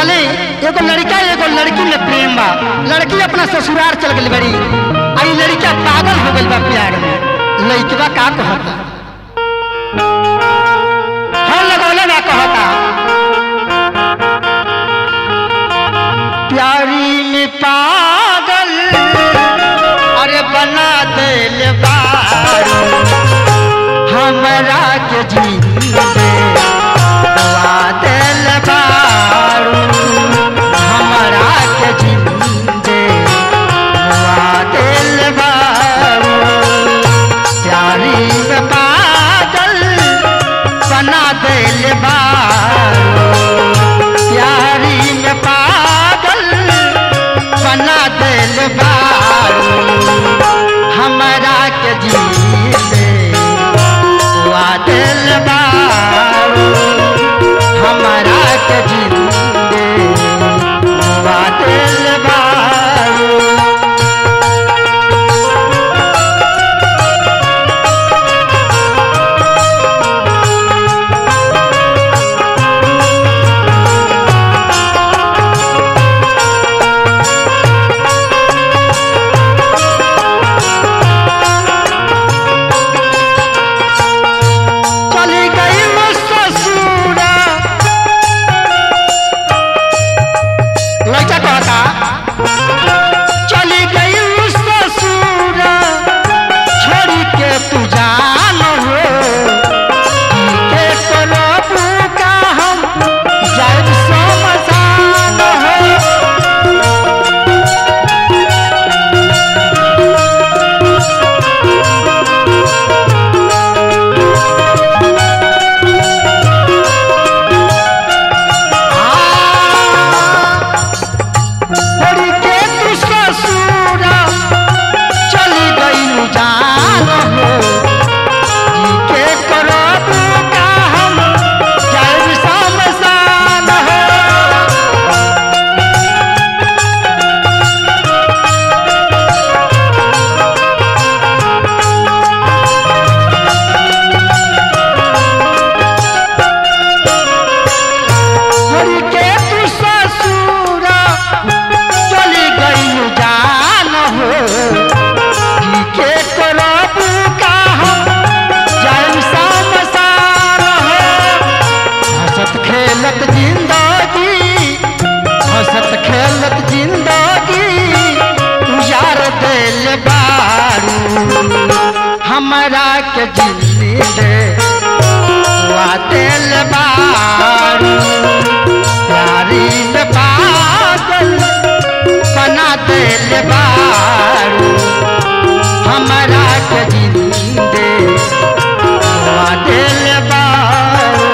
चले एगो लड़का एगो लड़की में प्रेम बा। लड़की अपना ससुराल चल गई बड़ी, आई लड़का पागल हो गई बा प्यार में। लड़कवा का कहता हर लगौले बा, कहता प्यारी में पागल अरे बना दिल बारू हमरा के जीने दवा दिल बारू हमरा के जीने दवा दिल बारू प्यारी में पागल बना दिल बारू प्यारी में पागल बना दिल बारू हमरा के जीने दवा दिल बारू हमरा के जीने दवा दिल बारू। हमरा के जीने दवा दिल बारू प्यारी में पागल बना दिल बारू हमरा के जीने दवा दिल बारू।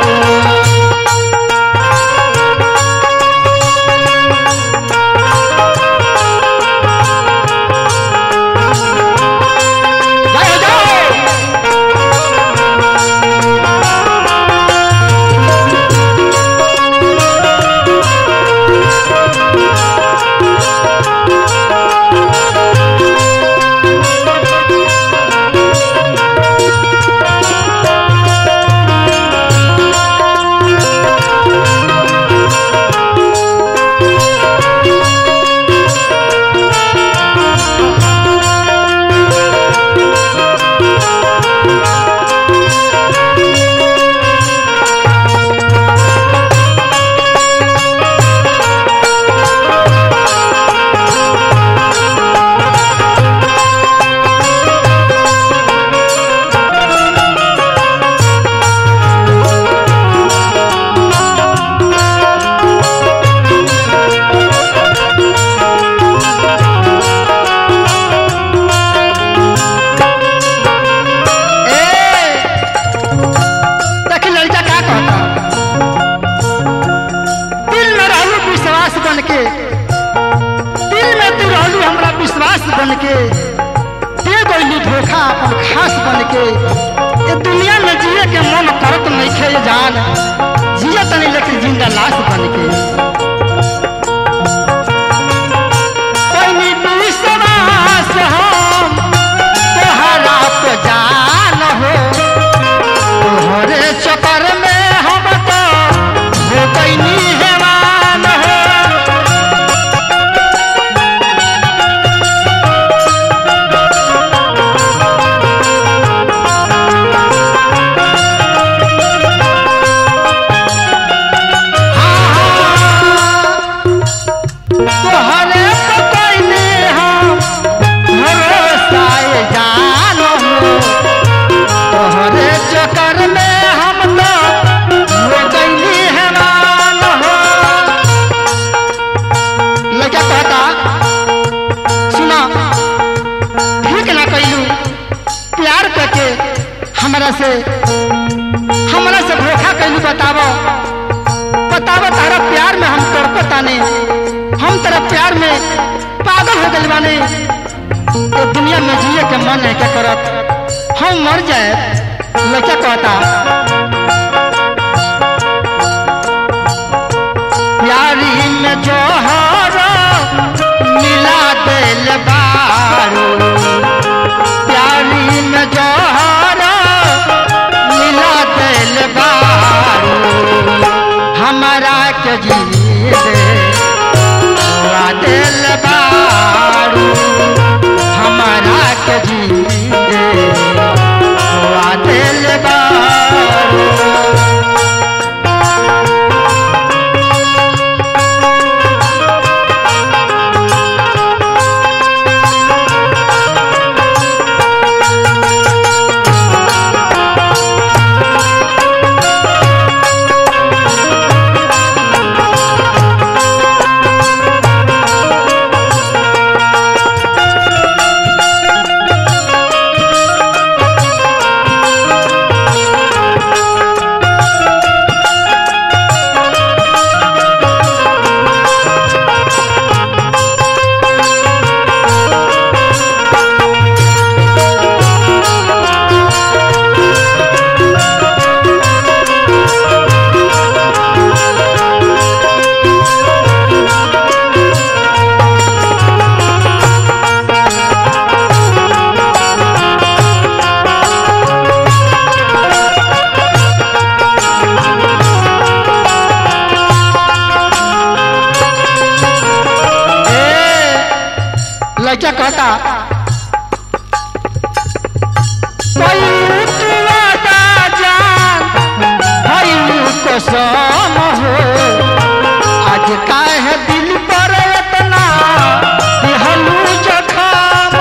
बन के दे गई धोखा अपन खास बन के ये दुनिया में जिए के मन करत नहीं खे जान जिया तनी लेकिन जिंदा लाश बन के जान हो तोहरे चक्कर में हम तो हो गई हैवान हो। से धोखा कैलू। बतावो बतावो तारा प्यार में हम तड़पताने, हम तेरा प्यार में पागल हो गए बाने। तो दुनिया में जिए के मन है क्या करत, हम मर जाए। लड़का कहता प्यारी में जोहर मिला दिल बारू, प्यारी में जोहर मिला दिल बारू, हमारा के जी दिल बारू, हमारा के जी दिल बारू। लड़का कहता कसम हो, आज काहे दिल पर इतना दिहलू जखम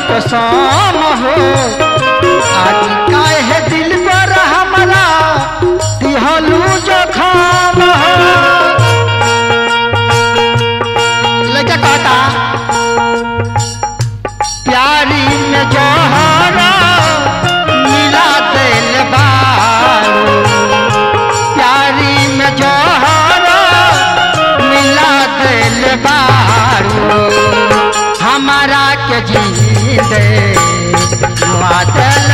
कसम हो, आज काहे दिल पर हमरा दिहलू जखम हो। लड़का कहता प्यारी में जोहर मिला दिल बारू, प्यारी में जोहर मिला दिल बारू, हमारा के जी दे दिल